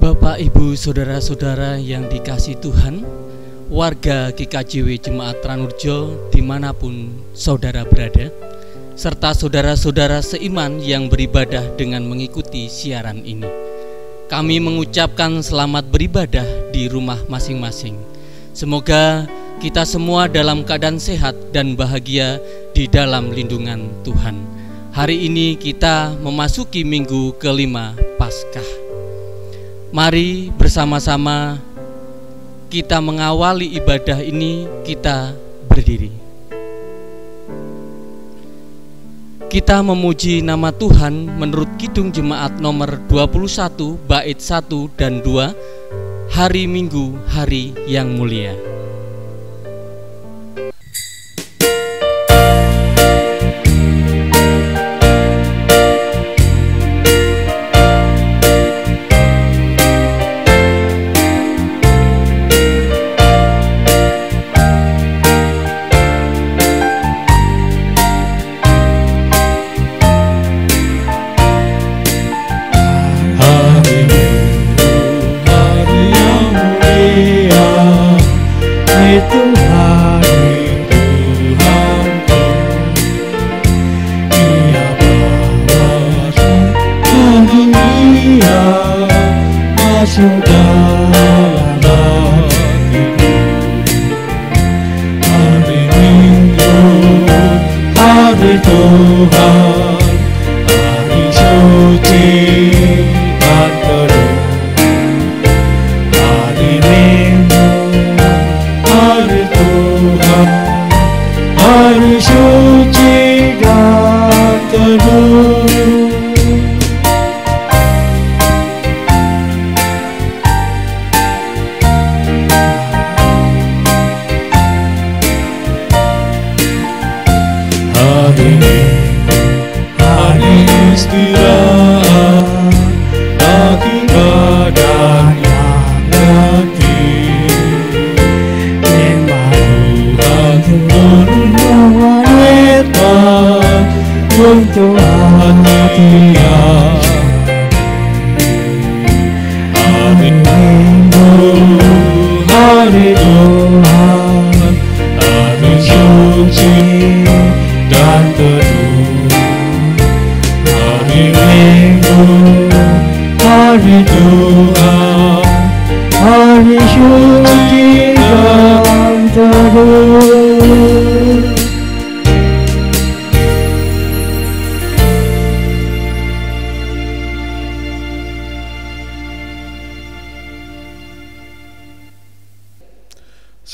Bapak, Ibu, Saudara-saudara yang dikasihi Tuhan, warga GKJW Jemaat Tranurjo dimanapun saudara berada, serta saudara-saudara seiman yang beribadah dengan mengikuti siaran ini, kami mengucapkan selamat beribadah di rumah masing-masing. Semoga kita semua dalam keadaan sehat dan bahagia di dalam lindungan Tuhan. Hari ini kita memasuki minggu kelima Paskah. Mari bersama-sama kita mengawali ibadah ini, kita berdiri. Kita memuji nama Tuhan menurut Kidung Jemaat nomor 21 bait 1 dan 2, Hari Minggu, Hari yang Mulia.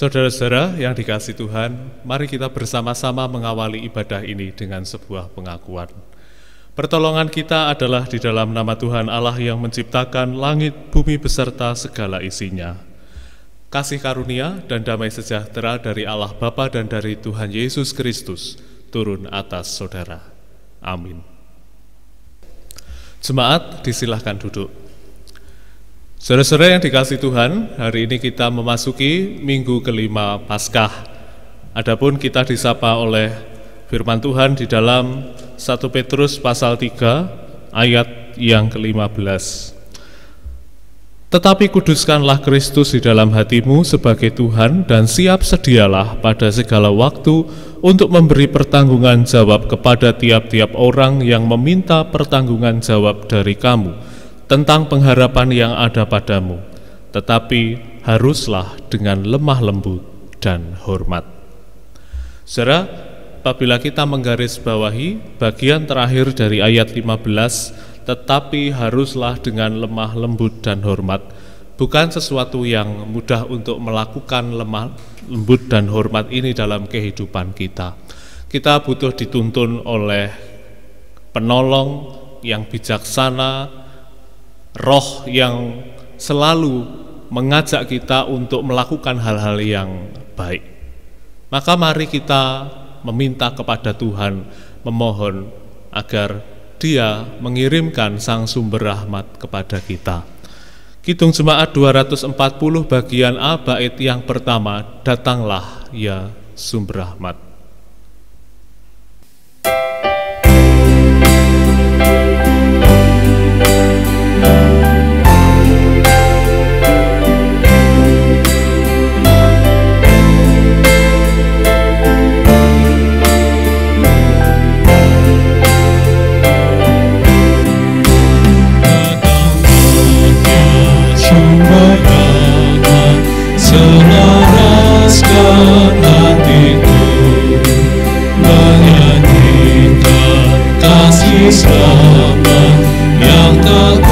Saudara-saudara yang dikasihi Tuhan, mari kita bersama-sama mengawali ibadah ini dengan sebuah pengakuan. Pertolongan kita adalah di dalam nama Tuhan Allah yang menciptakan langit, bumi beserta segala isinya. Kasih karunia dan damai sejahtera dari Allah Bapa dan dari Tuhan Yesus Kristus turun atas saudara. Amin. Jemaat, disilahkan duduk. Saudara-saudara yang dikasihi Tuhan, hari ini kita memasuki minggu kelima Paskah. Adapun kita disapa oleh firman Tuhan di dalam 1 Petrus pasal 3 ayat yang ke-15. Tetapi kuduskanlah Kristus di dalam hatimu sebagai Tuhan dan siap sedialah pada segala waktu untuk memberi pertanggungan jawab kepada tiap-tiap orang yang meminta pertanggungan jawab dari kamu tentang pengharapan yang ada padamu, tetapi haruslah dengan lemah lembut dan hormat. Saudara, apabila kita menggarisbawahi bagian terakhir dari ayat 15, tetapi haruslah dengan lemah lembut dan hormat, bukan sesuatu yang mudah untuk melakukan lemah lembut dan hormat ini dalam kehidupan kita. Kita butuh dituntun oleh penolong yang bijaksana, Roh yang selalu mengajak kita untuk melakukan hal-hal yang baik. Maka mari kita meminta kepada Tuhan, memohon agar Dia mengirimkan Sang Sumber Rahmat kepada kita. Kidung Jemaat 240 bagian A bait yang pertama, datanglah ya Sumber Rahmat.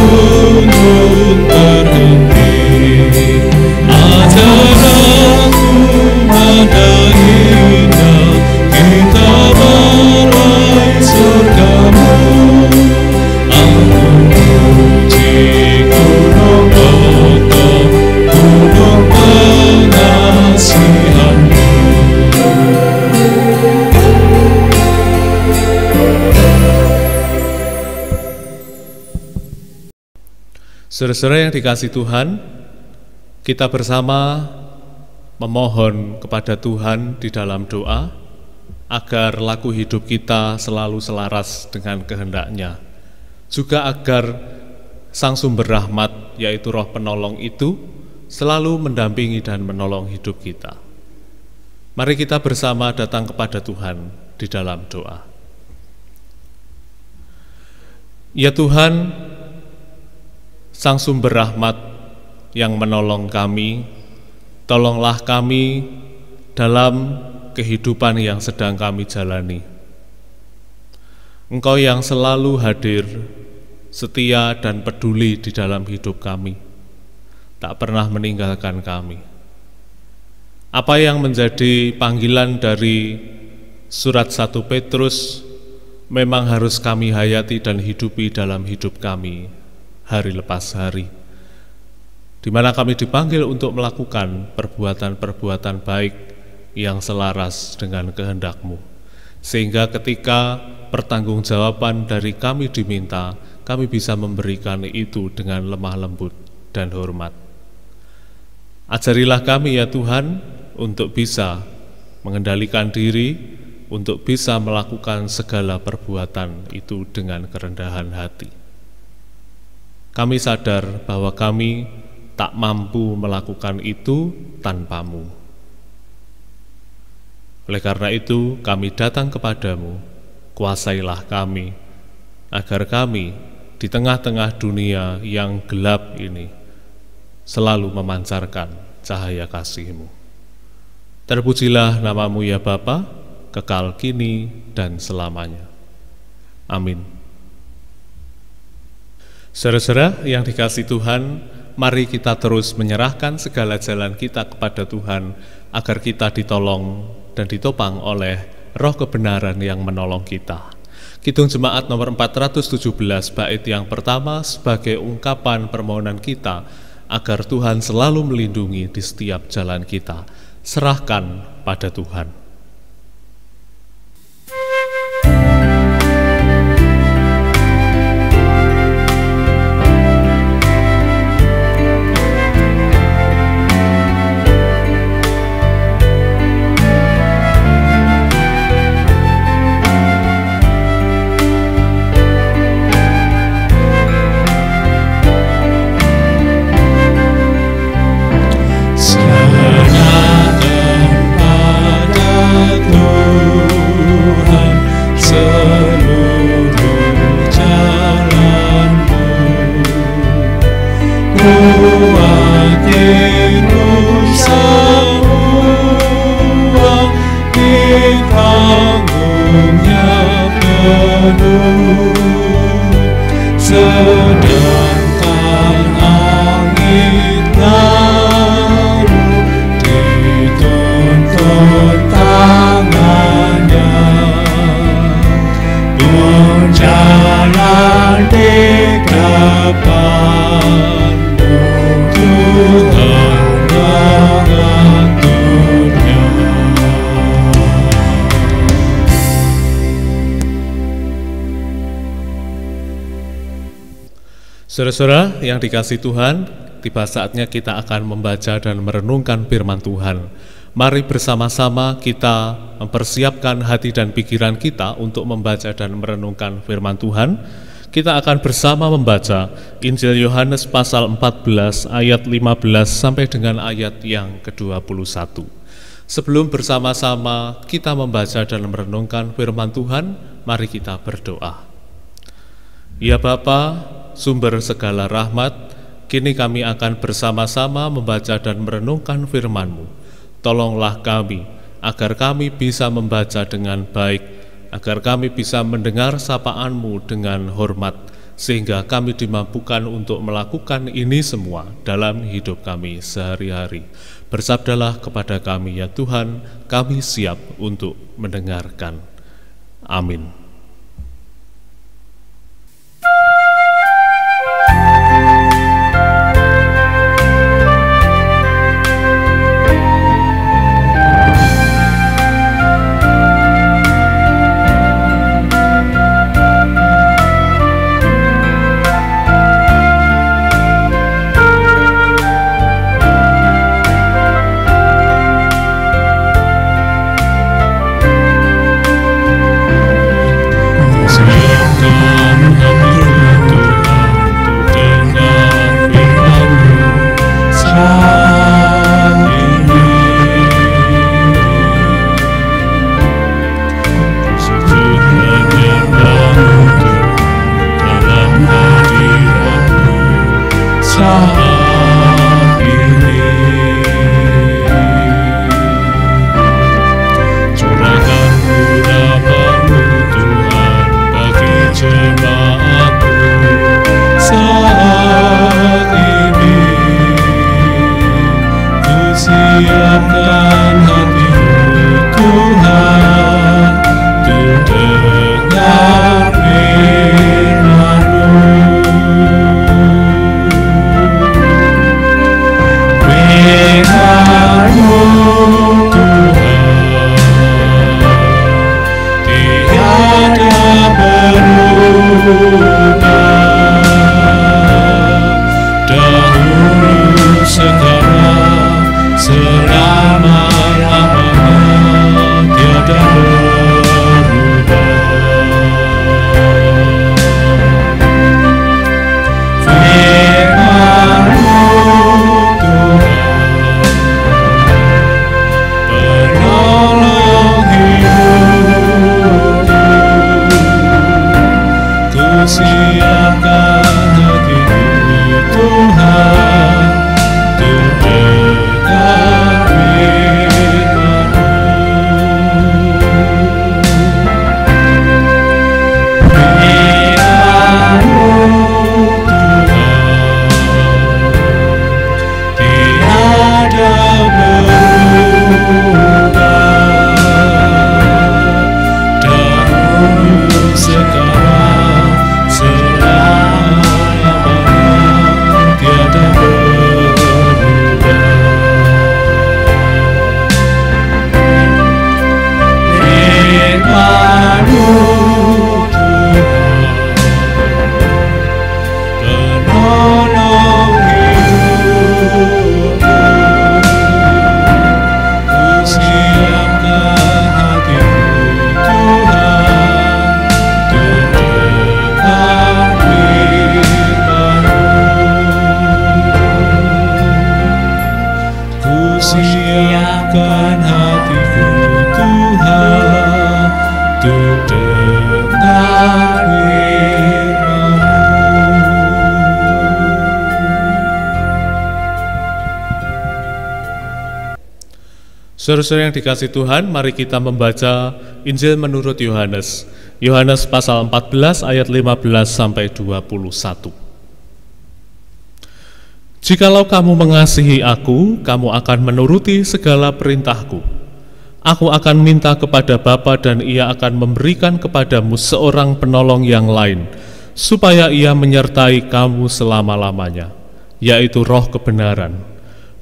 gunung berhenti, ajaranmu mana indah, kita meraih surgamu. Aku puji gunung Bata, gunung pengasihanmu. Saudara-saudara yang dikasihi Tuhan, kita bersama memohon kepada Tuhan di dalam doa agar laku hidup kita selalu selaras dengan kehendak-Nya. Juga agar Sang Sumber Rahmat, yaitu Roh Penolong itu, selalu mendampingi dan menolong hidup kita. Mari kita bersama datang kepada Tuhan di dalam doa. Ya Tuhan, Sang Sumber Rahmat yang menolong kami, tolonglah kami dalam kehidupan yang sedang kami jalani. Engkau yang selalu hadir, setia dan peduli di dalam hidup kami, tak pernah meninggalkan kami. Apa yang menjadi panggilan dari surat 1 Petrus memang harus kami hayati dan hidupi dalam hidup kami hari lepas hari, di mana kami dipanggil untuk melakukan perbuatan-perbuatan baik yang selaras dengan kehendak-Mu, sehingga ketika pertanggungjawaban dari kami diminta, kami bisa memberikan itu dengan lemah lembut dan hormat. Ajarilah kami ya Tuhan untuk bisa mengendalikan diri, untuk bisa melakukan segala perbuatan itu dengan kerendahan hati. Kami sadar bahwa kami tak mampu melakukan itu tanpa-Mu. Oleh karena itu, kami datang kepadamu, kuasailah kami, agar kami di tengah-tengah dunia yang gelap ini selalu memancarkan cahaya kasih-Mu. Terpujilah nama-Mu ya Bapa, kekal kini dan selamanya. Amin. Saudara-saudara yang dikasihi Tuhan, mari kita terus menyerahkan segala jalan kita kepada Tuhan, agar kita ditolong dan ditopang oleh Roh kebenaran yang menolong kita. Kidung Jemaat nomor 417 bait yang pertama sebagai ungkapan permohonan kita agar Tuhan selalu melindungi di setiap jalan kita. Serahkan pada Tuhan. Saudara-saudara yang dikasihi Tuhan, tiba saatnya kita akan membaca dan merenungkan firman Tuhan. Mari bersama-sama kita mempersiapkan hati dan pikiran kita untuk membaca dan merenungkan firman Tuhan. Kita akan bersama membaca Injil Yohanes pasal 14 ayat 15 sampai dengan ayat yang ke-21. Sebelum bersama-sama kita membaca dan merenungkan firman Tuhan, mari kita berdoa. Ya Bapa, sumber segala rahmat, kini kami akan bersama-sama membaca dan merenungkan firman-Mu. Tolonglah kami, agar kami bisa membaca dengan baik, agar kami bisa mendengar sapaan-Mu dengan hormat, sehingga kami dimampukan untuk melakukan ini semua dalam hidup kami sehari-hari. Bersabdalah kepada kami ya Tuhan, kami siap untuk mendengarkan. Amin. Saudara-saudara yang dikasihi Tuhan, mari kita membaca Injil menurut Yohanes. Yohanes pasal 14 ayat 15 sampai 21. Jikalau kamu mengasihi aku, kamu akan menuruti segala perintahku. Aku akan minta kepada Bapa dan ia akan memberikan kepadamu seorang penolong yang lain, supaya ia menyertai kamu selama-lamanya, yaitu Roh kebenaran.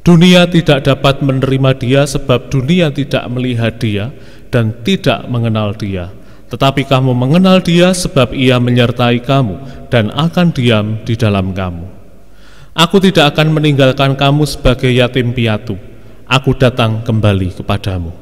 Dunia tidak dapat menerima dia sebab dunia tidak melihat dia dan tidak mengenal dia. Tetapi kamu mengenal dia sebab ia menyertai kamu dan akan diam di dalam kamu. Aku tidak akan meninggalkan kamu sebagai yatim piatu. Aku datang kembali kepadamu.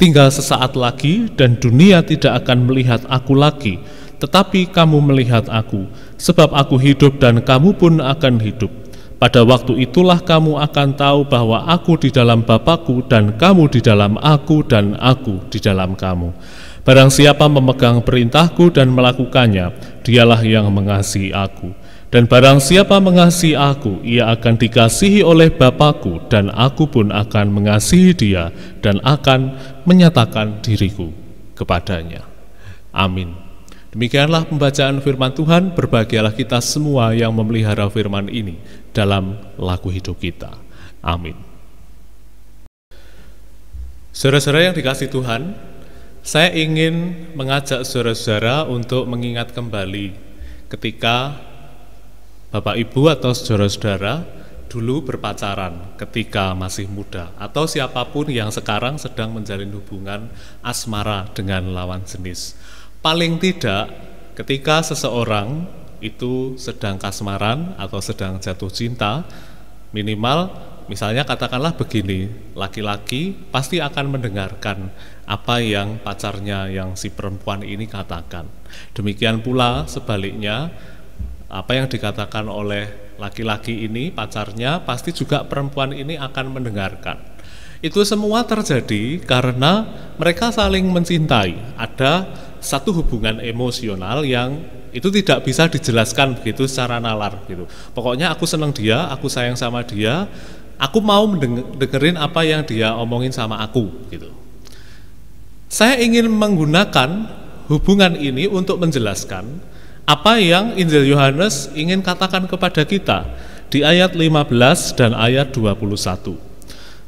Tinggal sesaat lagi dan dunia tidak akan melihat aku lagi, tetapi kamu melihat aku, sebab aku hidup dan kamu pun akan hidup. Pada waktu itulah kamu akan tahu bahwa aku di dalam Bapa-Ku dan kamu di dalam aku dan aku di dalam kamu. Barang siapa memegang perintahku dan melakukannya, dialah yang mengasihi aku. Dan barang siapa mengasihi aku, ia akan dikasihi oleh Bapa-Ku dan aku pun akan mengasihi dia dan akan menyatakan diriku kepadanya. Amin. Demikianlah pembacaan firman Tuhan. Berbahagialah kita semua yang memelihara firman ini dalam laku hidup kita. Amin. Saudara-saudara yang dikasihi Tuhan, saya ingin mengajak saudara-saudara untuk mengingat kembali ketika Bapak Ibu atau saudara-saudara dulu berpacaran ketika masih muda, atau siapapun yang sekarang sedang menjalin hubungan asmara dengan lawan jenis. Paling tidak ketika seseorang itu sedang kasmaran atau sedang jatuh cinta, minimal misalnya katakanlah begini, laki-laki pasti akan mendengarkan apa yang pacarnya yang si perempuan ini katakan. Demikian pula sebaliknya, apa yang dikatakan oleh laki-laki ini, pacarnya, pasti juga perempuan ini akan mendengarkan. Itu semua terjadi karena mereka saling mencintai. Ada satu hubungan emosional yang itu tidak bisa dijelaskan begitu secara nalar gitu. Pokoknya aku senang dia, aku sayang sama dia, aku mau dengerin apa yang dia omongin sama aku gitu. Saya ingin menggunakan hubungan ini untuk menjelaskan apa yang Injil Yohanes ingin katakan kepada kita di ayat 15 dan ayat 21.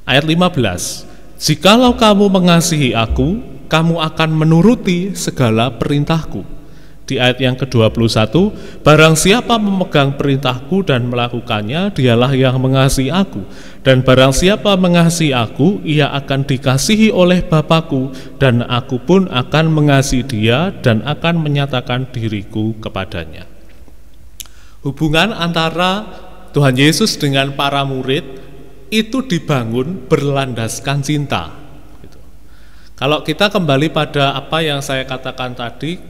Ayat 15, jikalau kamu mengasihi aku, kamu akan menuruti segala perintahku. Di ayat yang ke-21, barang siapa memegang perintahku dan melakukannya, dialah yang mengasihi aku. Dan barang siapa mengasihi aku, ia akan dikasihi oleh Bapa-Ku, dan aku pun akan mengasihi dia dan akan menyatakan diriku kepadanya. Hubungan antara Tuhan Yesus dengan para murid itu dibangun berlandaskan cinta. Kalau kita kembali pada apa yang saya katakan tadi,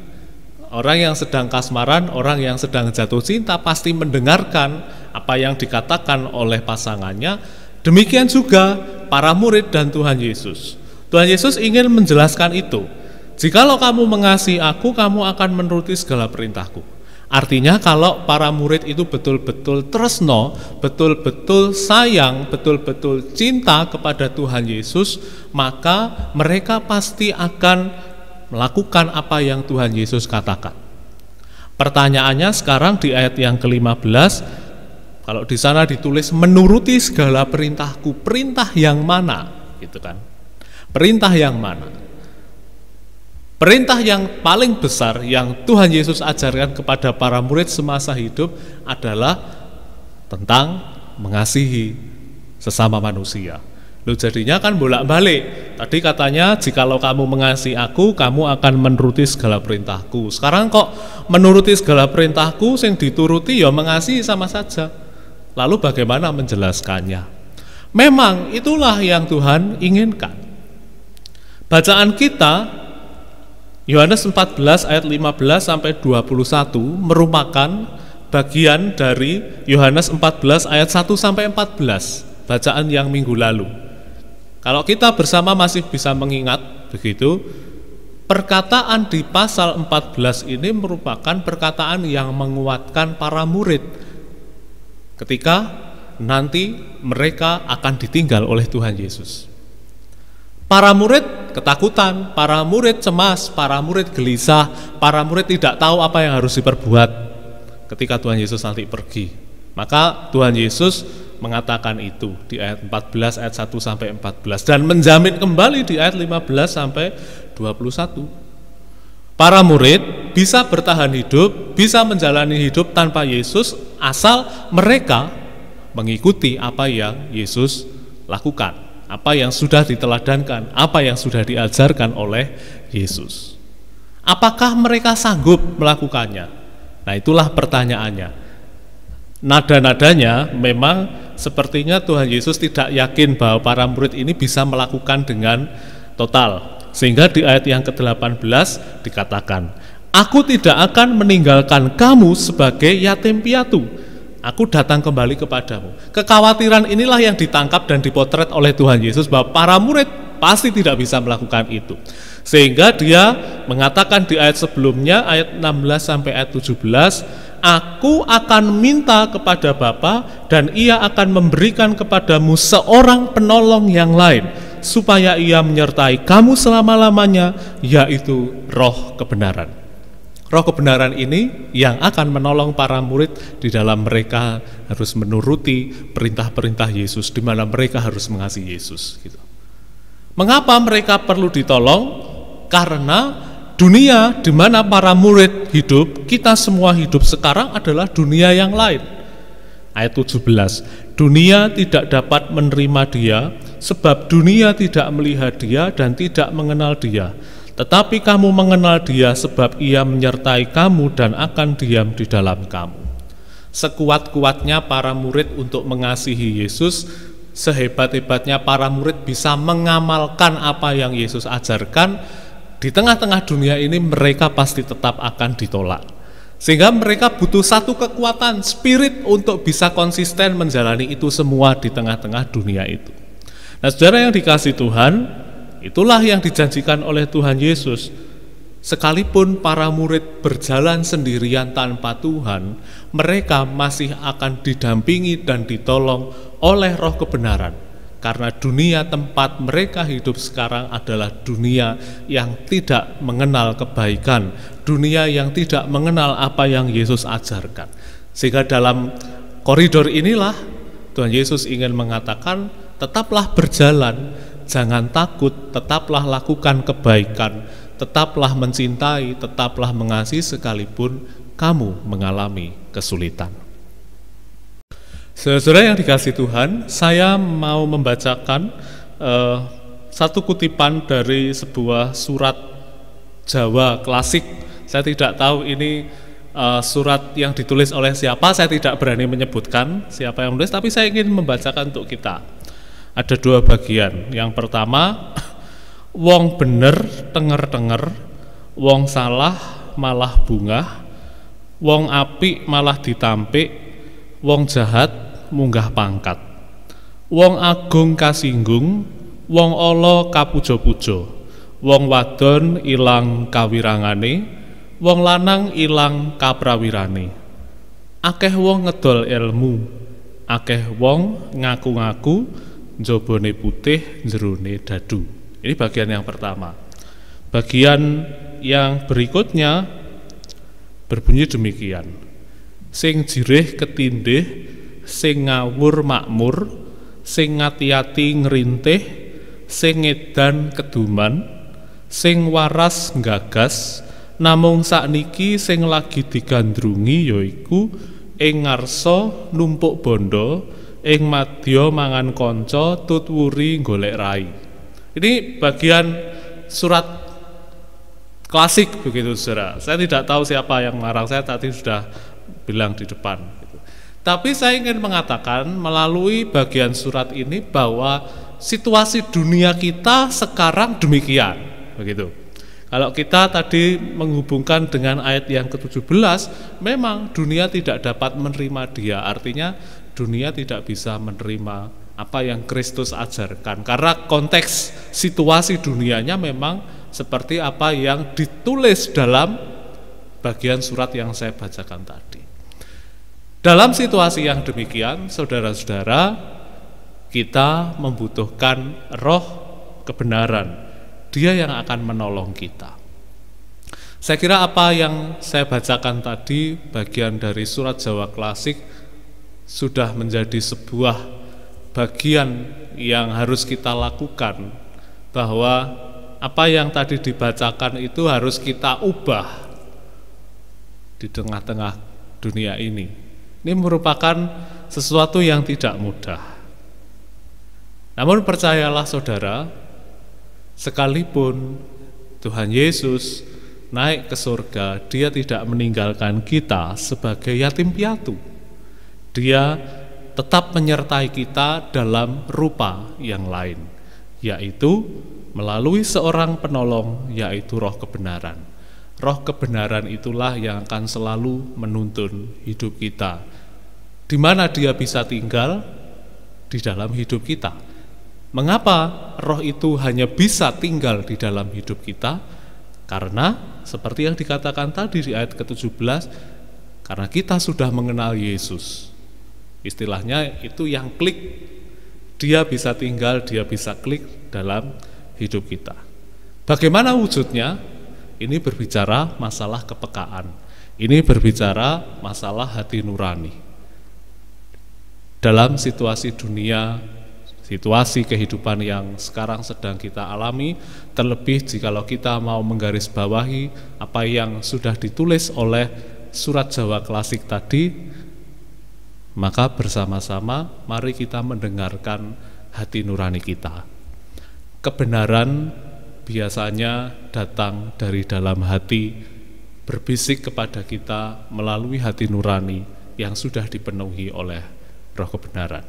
orang yang sedang kasmaran, orang yang sedang jatuh cinta pasti mendengarkan apa yang dikatakan oleh pasangannya. Demikian juga para murid dan Tuhan Yesus. Tuhan Yesus ingin menjelaskan itu. Jikalau kamu mengasihi aku, kamu akan menuruti segala perintahku. Artinya kalau para murid itu betul-betul tresno, betul-betul sayang, betul-betul cinta kepada Tuhan Yesus, maka mereka pasti akan melakukan apa yang Tuhan Yesus katakan. Pertanyaannya sekarang di ayat yang ke-15, kalau di sana ditulis menuruti segala perintahku, perintah yang mana? Gitu kan? Perintah yang mana? Perintah yang paling besar yang Tuhan Yesus ajarkan kepada para murid semasa hidup adalah tentang mengasihi sesama manusia. Loh, jadinya kan bolak-balik. Tadi katanya jikalau kamu mengasihi aku, kamu akan menuruti segala perintahku. Sekarang kok menuruti segala perintahku, yang dituruti ya mengasihi sama saja. Lalu bagaimana menjelaskannya? Memang itulah yang Tuhan inginkan. Bacaan kita Yohanes 14 ayat 15 sampai 21 merupakan bagian dari Yohanes 14 ayat 1 sampai 14, bacaan yang minggu lalu. Kalau kita bersama masih bisa mengingat begitu, perkataan di pasal 14 ini merupakan perkataan yang menguatkan para murid ketika nanti mereka akan ditinggal oleh Tuhan Yesus. Para murid ketakutan, para murid cemas, para murid gelisah, para murid tidak tahu apa yang harus diperbuat ketika Tuhan Yesus nanti pergi. Maka Tuhan Yesus mengatakan itu di ayat 14 ayat 1 sampai 14 dan menjamin kembali di ayat 15 sampai 21. Para murid bisa bertahan hidup, bisa menjalani hidup tanpa Yesus asal mereka mengikuti apa yang Yesus lakukan, apa yang sudah diteladankan, apa yang sudah diajarkan oleh Yesus. Apakah mereka sanggup melakukannya? Nah, itulah pertanyaannya. Nada-nadanya memang sepertinya Tuhan Yesus tidak yakin bahwa para murid ini bisa melakukan dengan total. Sehingga di ayat yang ke-18 dikatakan, aku tidak akan meninggalkan kamu sebagai yatim piatu. Aku datang kembali kepadamu. Kekhawatiran inilah yang ditangkap dan dipotret oleh Tuhan Yesus bahwa para murid pasti tidak bisa melakukan itu. Sehingga dia mengatakan di ayat sebelumnya, ayat 16 sampai ayat 17, aku akan minta kepada Bapa dan ia akan memberikan kepadamu seorang penolong yang lain, supaya ia menyertai kamu selama-lamanya, yaitu Roh kebenaran. Roh kebenaran ini yang akan menolong para murid di dalam mereka harus menuruti perintah-perintah Yesus, di mana mereka harus mengasihi Yesus. Gitu. Mengapa mereka perlu ditolong? Karena dunia di mana para murid hidup, kita semua hidup sekarang adalah dunia yang lain. Ayat 17, dunia tidak dapat menerima dia, sebab dunia tidak melihat dia dan tidak mengenal dia. Tetapi kamu mengenal dia sebab ia menyertai kamu dan akan diam di dalam kamu. Sekuat-kuatnya para murid untuk mengasihi Yesus, sehebat-hebatnya para murid bisa mengamalkan apa yang Yesus ajarkan, di tengah-tengah dunia ini mereka pasti tetap akan ditolak. Sehingga mereka butuh satu kekuatan, spirit untuk bisa konsisten menjalani itu semua di tengah-tengah dunia itu. Nah, saudara yang dikasihi Tuhan, itulah yang dijanjikan oleh Tuhan Yesus. Sekalipun para murid berjalan sendirian tanpa Tuhan, mereka masih akan didampingi dan ditolong oleh Roh kebenaran. Karena dunia tempat mereka hidup sekarang adalah dunia yang tidak mengenal kebaikan, dunia yang tidak mengenal apa yang Yesus ajarkan. Sehingga dalam koridor inilah Tuhan Yesus ingin mengatakan, tetaplah berjalan, jangan takut, tetaplah lakukan kebaikan, tetaplah mencintai, tetaplah mengasihi sekalipun kamu mengalami kesulitan. Saudara yang dikasihi Tuhan, saya mau membacakan satu kutipan dari sebuah surat Jawa klasik. Saya tidak tahu ini surat yang ditulis oleh siapa, saya tidak berani menyebutkan siapa yang menulis, tapi saya ingin membacakan untuk kita. Ada dua bagian. Yang pertama, wong bener tenger-tenger, wong salah malah bungah, wong apik malah ditampik, wong jahat munggah pangkat, wong agung kasinggung, wong ala kapuja-puja, wong wadon ilang kawirangane, wong lanang ilang kaprawirane. Akeh wong ngedol ilmu, akeh wong ngaku-ngaku, njobone putih jerone dadu. Ini bagian yang pertama. Bagian yang berikutnya berbunyi demikian. Sing jirih ketindih, sing ngawur makmur, sing ngati-ati ngerintih, sing ngedan keduman, sing waras nggagas, namung sakniki sing lagi digandrungi yaiku ing ngarsa numpuk bondo, ing madya mangan kanca, tutwuri golek rai. Ini bagian surat klasik begitu, saudara. Saya tidak tahu siapa yang marang saya, tadi sudah bilang di depan. Tapi saya ingin mengatakan melalui bagian surat ini bahwa situasi dunia kita sekarang demikian, begitu. Kalau kita tadi menghubungkan dengan ayat yang ke-17, memang dunia tidak dapat menerima dia, artinya dunia tidak bisa menerima apa yang Kristus ajarkan, karena konteks situasi dunianya memang seperti apa yang ditulis dalam bagian surat yang saya bacakan tadi. Dalam situasi yang demikian, saudara-saudara, kita membutuhkan roh kebenaran. Dia yang akan menolong kita. Saya kira apa yang saya bacakan tadi, bagian dari surat Jawa klasik, sudah menjadi sebuah bagian yang harus kita lakukan, bahwa apa yang tadi dibacakan itu harus kita ubah di tengah-tengah dunia ini. Ini merupakan sesuatu yang tidak mudah. Namun percayalah saudara, sekalipun Tuhan Yesus naik ke surga, dia tidak meninggalkan kita sebagai yatim piatu. Dia tetap menyertai kita dalam rupa yang lain, yaitu melalui seorang penolong, yaitu roh kebenaran. Roh kebenaran itulah yang akan selalu menuntun hidup kita. Di mana dia bisa tinggal? Di dalam hidup kita. Mengapa roh itu hanya bisa tinggal di dalam hidup kita? Karena seperti yang dikatakan tadi di ayat ke-17, karena kita sudah mengenal Yesus. Istilahnya itu yang klik, dia bisa tinggal, dia bisa klik dalam hidup kita. Bagaimana wujudnya? Ini berbicara masalah kepekaan. Ini berbicara masalah hati nurani. Dalam situasi dunia, situasi kehidupan yang sekarang sedang kita alami, terlebih jikalau kita mau menggarisbawahi apa yang sudah ditulis oleh surat Jawa klasik tadi, maka bersama-sama mari kita mendengarkan hati nurani kita. Kebenaran biasanya datang dari dalam hati, berbisik kepada kita melalui hati nurani yang sudah dipenuhi oleh roh kebenaran.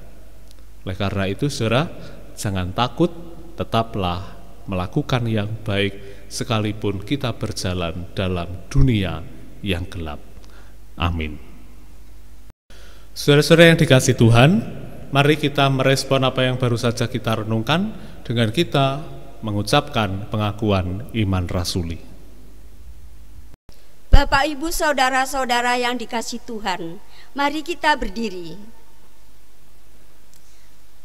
Oleh karena itu, saudara, jangan takut, tetaplah melakukan yang baik sekalipun kita berjalan dalam dunia yang gelap. Amin. Saudara-saudara yang dikasihi Tuhan, mari kita merespon apa yang baru saja kita renungkan dengan kita mengucapkan pengakuan iman rasuli. Bapak, Ibu, saudara-saudara yang dikasihi Tuhan, mari kita berdiri.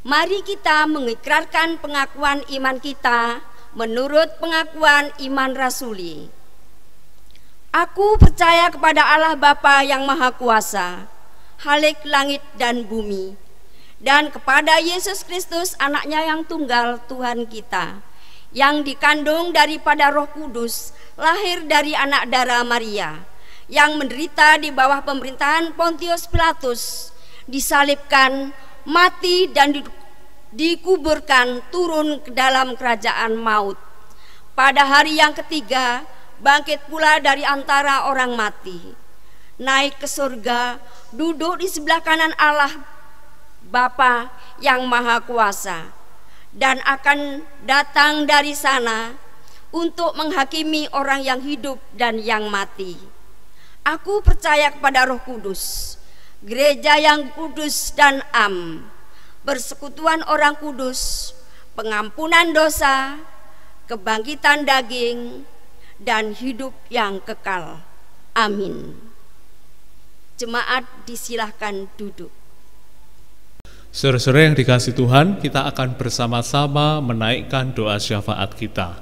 Mari kita mengikrarkan pengakuan iman kita menurut pengakuan iman rasuli. Aku percaya kepada Allah Bapa yang Maha Kuasa, Khalik langit dan bumi, dan kepada Yesus Kristus, anaknya yang tunggal, Tuhan kita, yang dikandung daripada Roh Kudus, lahir dari anak darah Maria, yang menderita di bawah pemerintahan Pontius Pilatus, disalibkan, mati dan dikuburkan, turun ke dalam kerajaan maut. Pada hari yang ketiga, bangkit pula dari antara orang mati, naik ke surga, duduk di sebelah kanan Allah Bapa yang Maha Kuasa, dan akan datang dari sana untuk menghakimi orang yang hidup dan yang mati. Aku percaya kepada Roh Kudus, gereja yang kudus dan am, persekutuan orang kudus, pengampunan dosa, kebangkitan daging, dan hidup yang kekal. Amin. Jemaat disilahkan duduk. Saudara-saudara yang dikasihi Tuhan, kita akan bersama-sama menaikkan doa syafaat kita.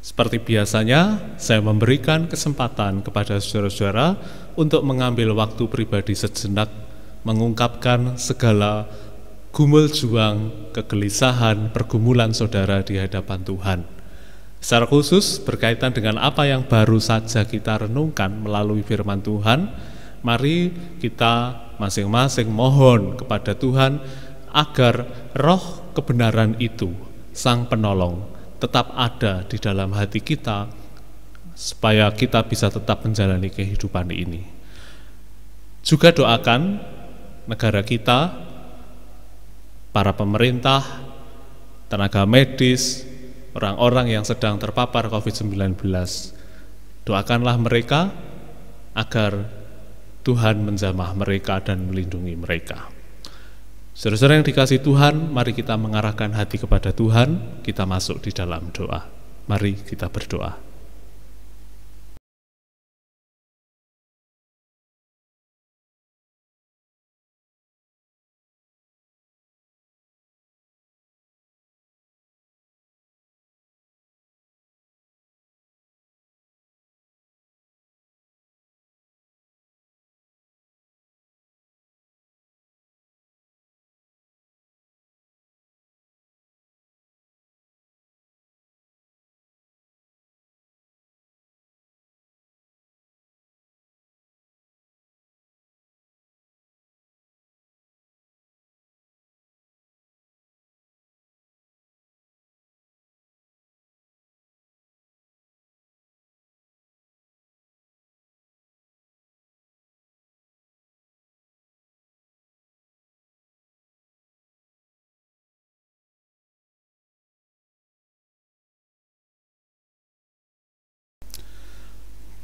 Seperti biasanya, saya memberikan kesempatan kepada saudara-saudara untuk mengambil waktu pribadi sejenak, mengungkapkan segala gumul juang, kegelisahan, pergumulan saudara di hadapan Tuhan. Secara khusus berkaitan dengan apa yang baru saja kita renungkan melalui firman Tuhan, mari kita masing-masing mohon kepada Tuhan agar roh kebenaran itu, Sang Penolong, tetap ada di dalam hati kita, supaya kita bisa tetap menjalani kehidupan ini. Juga doakan negara kita, para pemerintah, tenaga medis, orang-orang yang sedang terpapar COVID-19. Doakanlah mereka agar Tuhan menjamah mereka dan melindungi mereka. Saudara-saudara yang dikasihi Tuhan, mari kita mengarahkan hati kepada Tuhan, kita masuk di dalam doa. Mari kita berdoa.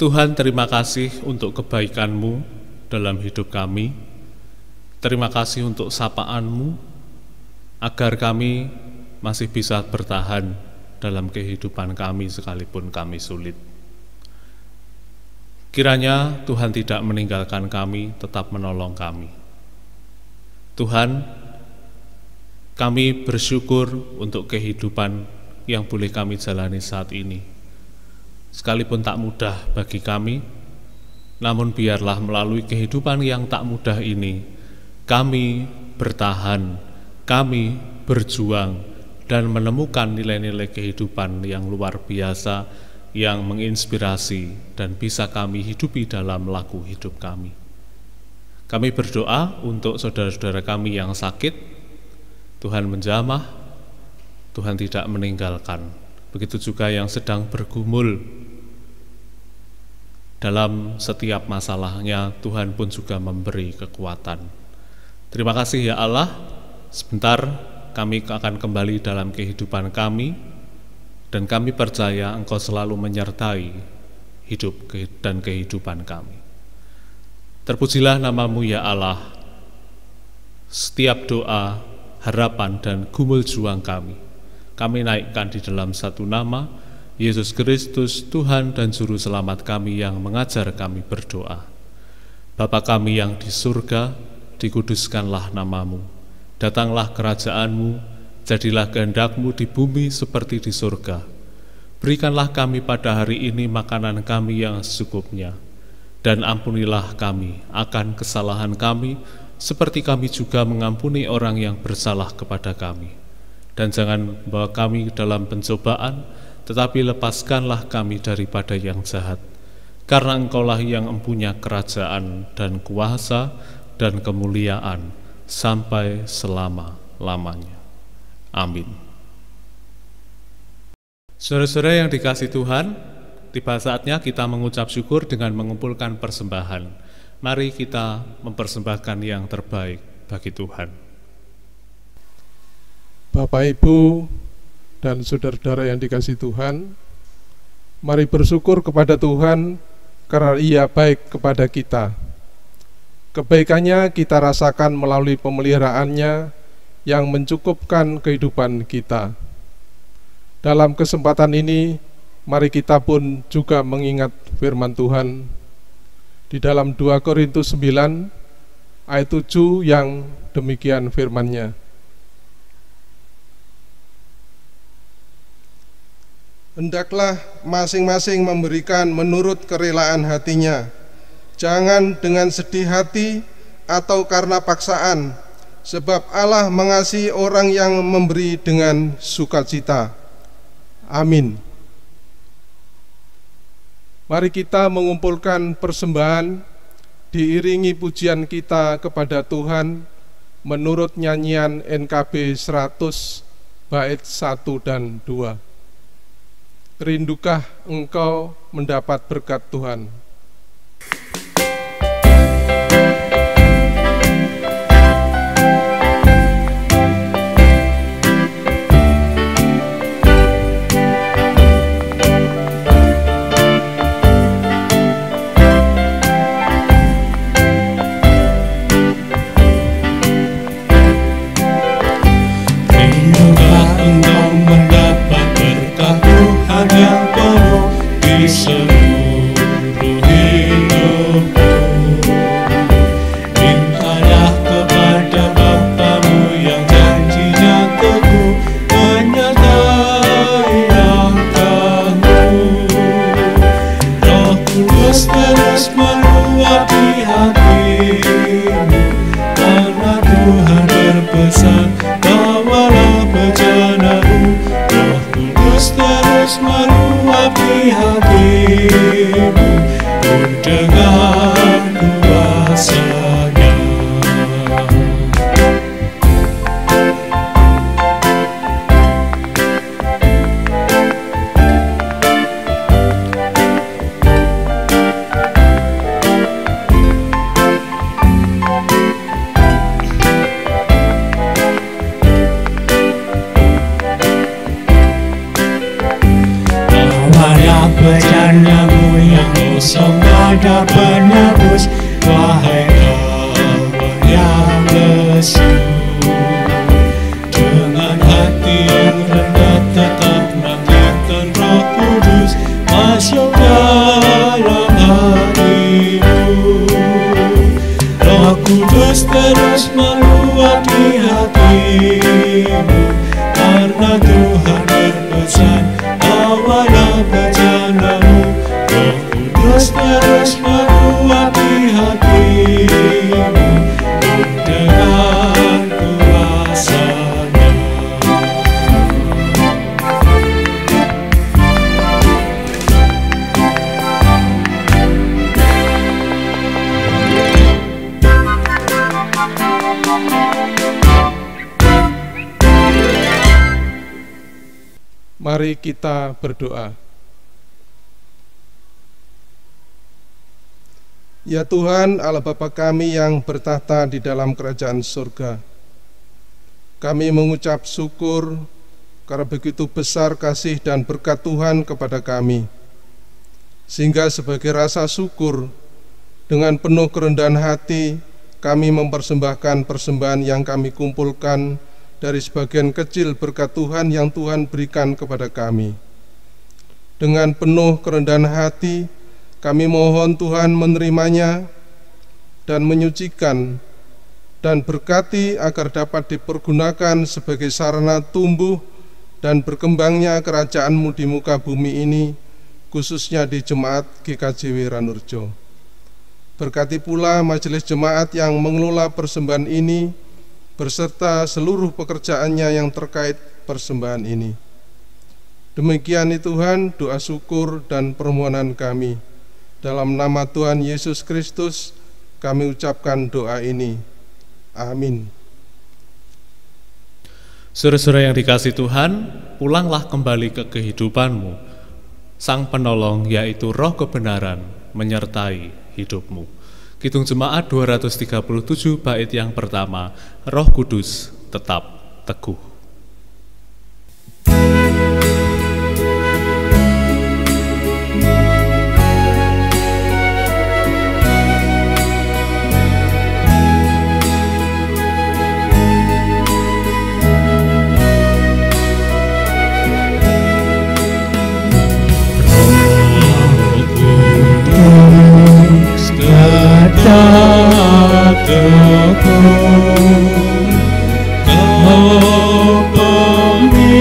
Tuhan, terima kasih untuk kebaikan-Mu dalam hidup kami. Terima kasih untuk sapaan-Mu, agar kami masih bisa bertahan dalam kehidupan kami sekalipun kami sulit. Kiranya Tuhan tidak meninggalkan kami, tetap menolong kami. Tuhan, kami bersyukur untuk kehidupan yang boleh kami jalani saat ini. sekalipun tak mudah bagi kami, namun biarlah melalui kehidupan yang tak mudah ini, kami bertahan, kami berjuang, dan menemukan nilai-nilai kehidupan yang luar biasa, yang menginspirasi dan bisa kami hidupi dalam laku hidup kami. Kami berdoa untuk saudara-saudara kami yang sakit, Tuhan menjamah, Tuhan tidak meninggalkan. Begitu juga yang sedang bergumul dalam setiap masalahnya, Tuhan pun juga memberi kekuatan. Terima kasih ya Allah, sebentar kami akan kembali dalam kehidupan kami, dan kami percaya Engkau selalu menyertai hidup dan kehidupan kami. Terpujilah nama-Mu ya Allah. Setiap doa, harapan, dan gumul juang kami naikkan di dalam satu nama, Yesus Kristus, Tuhan dan Juru Selamat kami yang mengajar kami berdoa. Bapa kami yang di surga, dikuduskanlah nama-Mu. Datanglah kerajaan-Mu, jadilah kehendak-Mu di bumi seperti di surga. Berikanlah kami pada hari ini makanan kami yang secukupnya, dan ampunilah kami akan kesalahan kami, seperti kami juga mengampuni orang yang bersalah kepada kami. Dan jangan membawa kami dalam pencobaan, tetapi lepaskanlah kami daripada yang jahat. Karena Engkaulah yang mempunyai kerajaan dan kuasa dan kemuliaan sampai selama-lamanya. Amin. Saudara-saudara yang dikasihi Tuhan, tiba saatnya kita mengucap syukur dengan mengumpulkan persembahan. Mari kita mempersembahkan yang terbaik bagi Tuhan. Bapak, Ibu, dan saudara-saudara yang dikasihi Tuhan, mari bersyukur kepada Tuhan karena Ia baik kepada kita. Kebaikannya kita rasakan melalui pemeliharaannya yang mencukupkan kehidupan kita. Dalam kesempatan ini, mari kita pun juga mengingat firman Tuhan di dalam 2 Korintus 9 ayat 7 yang demikian firman-Nya. Hendaklah masing-masing memberikan menurut kerelaan hatinya, jangan dengan sedih hati atau karena paksaan, sebab Allah mengasihi orang yang memberi dengan sukacita. Amin. Mari kita mengumpulkan persembahan, diiringi pujian kita kepada Tuhan menurut nyanyian NKB 100 bait 1 dan 2. Rindukah engkau mendapat berkat Tuhan? Yang penuh di seluruh hidupku. Mintalah kepada Bapamu yang janjinya teguh, menyertai langkahmu. Roh Kudus terus meluapi hatimu, karena Tuhan berpesan, bawalah bejanamu. Roh Kudus terus meluapi hatimu, dengan kuasa-Nya. Bejanamu yang kosong ada penebus, wahai Allah yang lesu. Dengan hati yang rendah tetap nantikan Roh Kudus masuk dalam hatimu. Roh Kudus terus meluapi hatimu, karena Tuhan berpesan, bawalah bejanamu. Roh Kudus terus menguat di hatimu dengan kuasa-Nya. Mari kita berdoa. Ya Tuhan, Allah Bapa kami yang bertahta di dalam kerajaan surga, kami mengucap syukur karena begitu besar kasih dan berkat Tuhan kepada kami, sehingga sebagai rasa syukur, dengan penuh kerendahan hati, kami mempersembahkan persembahan yang kami kumpulkan dari sebagian kecil berkat Tuhan yang Tuhan berikan kepada kami. Dengan penuh kerendahan hati, kami mohon Tuhan menerimanya dan menyucikan dan berkati agar dapat dipergunakan sebagai sarana tumbuh dan berkembangnya kerajaan-Mu di muka bumi ini, khususnya di Jemaat GKJW Ranurjo. Berkati pula majelis jemaat yang mengelola persembahan ini, berserta seluruh pekerjaannya yang terkait persembahan ini. Demikian Tuhan, doa syukur dan permohonan kami. Dalam nama Tuhan Yesus Kristus, kami ucapkan doa ini. Amin. Saudara-saudara yang dikasihi Tuhan, pulanglah kembali ke kehidupanmu. Sang Penolong, yaitu Roh kebenaran, menyertai hidupmu. Kidung Jemaat 237 bait yang pertama, Roh Kudus tetap teguh. Tetap teguh, Kau pemimpin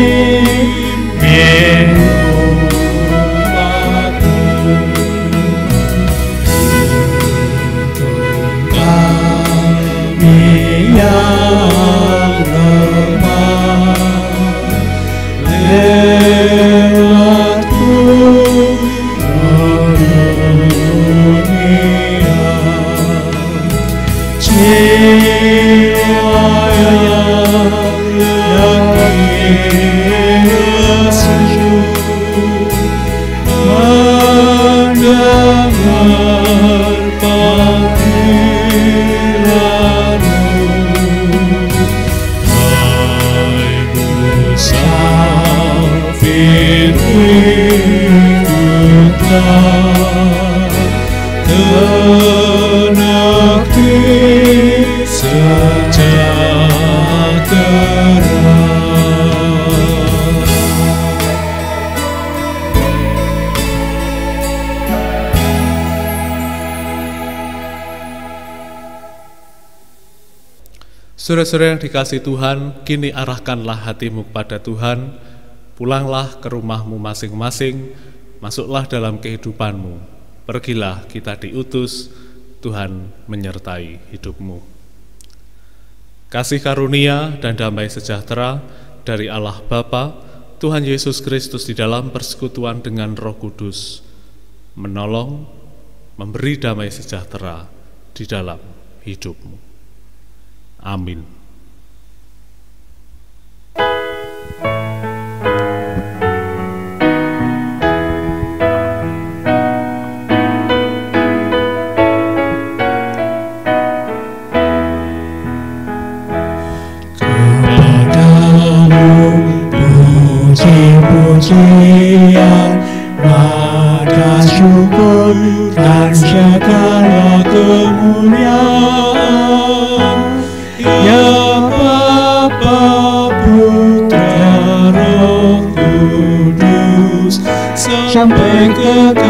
umat-Mu. Kami yang lemah, lewat-Mu Saudara-saudara yang dikasihi Tuhan, kini arahkanlah hatimu kepada Tuhan, pulanglah ke rumahmu masing-masing, masuklah dalam kehidupanmu, pergilah kita diutus, Tuhan menyertai hidupmu. Kasih karunia dan damai sejahtera dari Allah Bapa, Tuhan Yesus Kristus di dalam persekutuan dengan Roh Kudus, menolong, memberi damai sejahtera di dalam hidupmu. Amin. Kepadamu puji-pujian, nada syukur dan segala kemuliaan. Ya Bapa, Putra, Roh Kudus, sampai kekal.